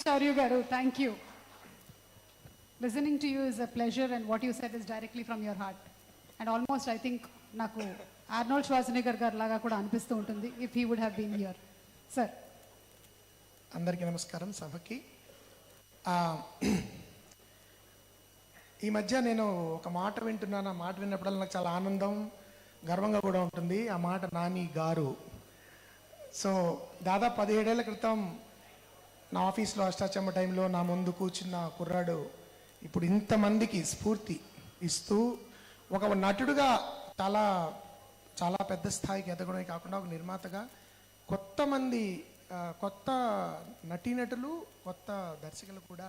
Shaurya Garu, thank you. Listening to you is a pleasure, and what you said is directly from your heart. And almost, I think, Naku Arnold Schwarzenegger gar laga kuda anipistu untundi if he would have been here. Sir. అందరికీ నమస్కారం సభకి. ఈ మధ్య నేను ఒక మాట వింటున్నాను. ఆ మాట విన్నప్పుడల్లా నాకు చాలా ఆనందం, గర్వంగా కూడా ఉంటుంది. ఆ మాట నాని గారు. సో దాదాపు 17 ఏళ్ల క్రితం నా ఆఫీస్లో అష్టాచమ్మ టైంలో నా ముందు కూర్చున్న కుర్రాడు ఇప్పుడు ఇంతమందికి స్ఫూర్తి ఇస్తూ ఒక నటుడుగా చాలా చాలా పెద్ద స్థాయికి ఎదగడమే కాకుండా ఒక నిర్మాతగా కొత్త నటీనటులు, కొత్త దర్శకులు కూడా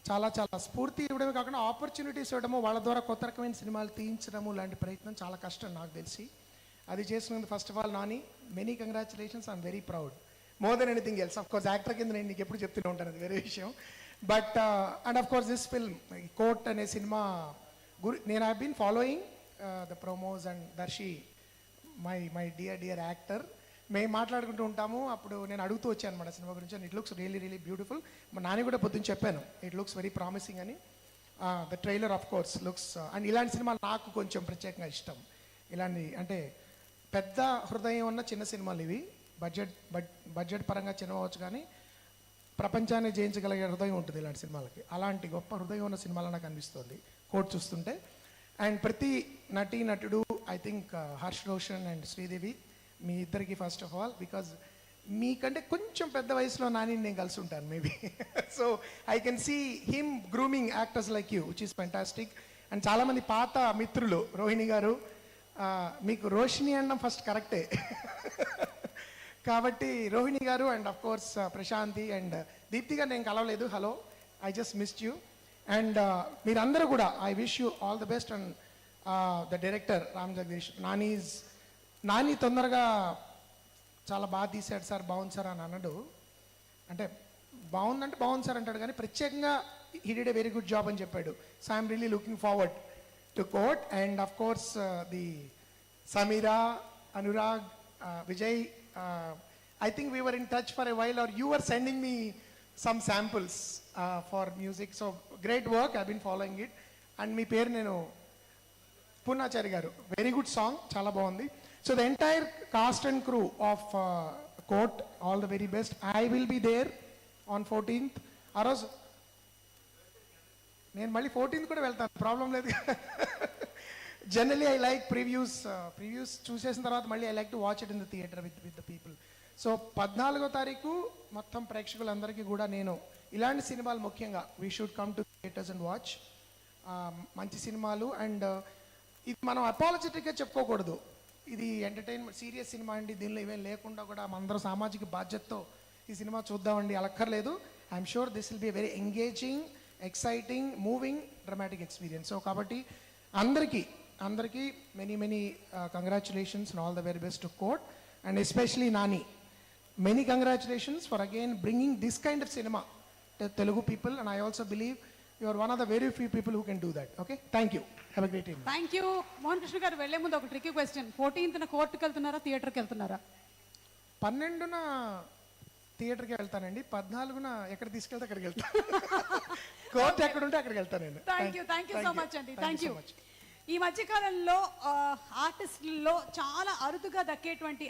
చాలా చాలా స్ఫూర్తి ఇవ్వడమే కాకుండా ఆపర్చునిటీస్ ఇవ్వడము, వాళ్ళ ద్వారా కొత్త రకమైన సినిమాలు తీయించడము లాంటి ప్రయత్నం చాలా కష్టం నాకు తెలిసి. అది చేసినందుకు first of all Nani, many congratulations. I'm very proud more then anything else. Of course actor కింద నేను నీకు ఎప్పుడు చెప్తూనే ఉంటాను, అది వేరే విషయం. But and of course this film court అనే సినిమా నేను have been following the promos and Darshi my dear actor. మేము మాట్లాడుకుంటూ ఉంటాము. అప్పుడు నేను అడుగుతూ వచ్చాను అనమాట సినిమా గురించి. And it looks really beautiful. మా నాని కూడా పొద్దున్న చెప్పాను, ఇట్ లుక్స్ వెరీ ప్రామిసింగ్ అని. The trailer of course looks, and ఇలాంటి సినిమాలు నాకు కొంచెం ప్రత్యేకంగా ఇష్టం. ఇలాంటి అంటే పెద్ద హృదయం ఉన్న చిన్న సినిమాలు ఇవి. బడ్జెట్ పరంగా చిన్నవచ్చు, కానీ ప్రపంచాన్ని జయించగలిగే హృదయం ఉంటుంది ఇలాంటి సినిమాలకి. అలాంటి గొప్ప హృదయం ఉన్న సినిమాలు నాకు అనిపిస్తుంది కోర్ట్ చూస్తుంటే. అండ్ ప్రతి నటుడు, I think Harsh Roshan and Sridevi, మీ ఇద్దరికి ఫస్ట్ ఆఫ్ ఆల్, బికాజ్ మీకంటే కొంచెం పెద్ద వయసులో నాని నేను కలిసి ఉంటాను maybe. So I can see him grooming actors like you, which is fantastic. And చాలామంది పాత మిత్రులు, రోహిణి గారు, మీకు రోషిని అనడం ఫస్ట్ కరెక్టే. కాబట్టి రోహిణి గారు and of course Prashanthi and Deepthi గారు నేను కలవలేదు. Hello, I just missed you. And మీరందరూ కూడా I wish you all the best. And the director Ram Jagadeesh, Nani తొందరగా చాలా బాగా తీశాడు సార్, బాగుంది సార్ అని అన్నాడు. అంటే బాగుంది సార్ అంటాడు, కానీ ప్రత్యేకంగా he did a very good job అని చెప్పాడు. So I'm really looking forward to Court. And of course the Sameera, Anurag, Vijay, I think we were in touch for a while, or you were sending me some samples for music. So great work, I've been following it. And మీ పేరు నేను పూర్ణాచారి గారు, very good song, చాలా బాగుంది. So the entire cast and crew of court, all the very best. I will be there on 14th. ఆ రోజు నేను మళ్ళీ 14th కూడా వెళ్తాను, ప్రాబ్లం లేదు. జనరలీ ఐ లైక్ ప్రివ్యూస్ చూసేసిన తర్వాత మళ్ళీ I like to watch it in the theatre with the people. So 14వ తారీఖు మొత్తం ప్రేక్షకులందరికీ కూడా నేను ఇలాంటి సినిమాలు ముఖ్యంగా we should come to theatres and watch మంచి సినిమాలు. అండ్ ఇది మనం అపాలజెటిక్గా చెప్పుకోకూడదు, ఇది ఎంటర్టైన్మెంట్ సీరియస్ సినిమా అండి, దీనిలో ఇవేం లేకుండా కూడా మనందరం సామాజిక బాధ్యతతో ఈ సినిమా చూద్దామండి అలక్కర్లేదు. I'm sure this will be very engaging, exciting, moving, dramatic experience. So కాబట్టి అందరికీ many congratulations and all the very best to Court. And especially Nani, many congratulations for again bringing this kind of cinema to Telugu people. And I also believe you are one of the very few people who can do that. Okay, thank you, have a great evening. Thank you. Mohan Krishna గారు వెళ్లే ముందు ఒక tricky question. 14th కోర్టుకి వెళ్తున్నారా, థియేటర్కి వెళ్తున్నారా? 12న థియేటర్కి వెళ్తానండి, 14న ఎక్కడ తీసుకెళ్తే అక్కడికి వెళ్తాను. కోర్ట్ ఎక్కడ ఉంటే అక్కడికి వెళ్తాను నేను. థ్యాంక్ యూ సో మచ్ అండి. Thank you. ఈ మధ్యకాలంలో ఆర్టిస్టుల్లో చాలా అరుదుగా దక్కేటువంటి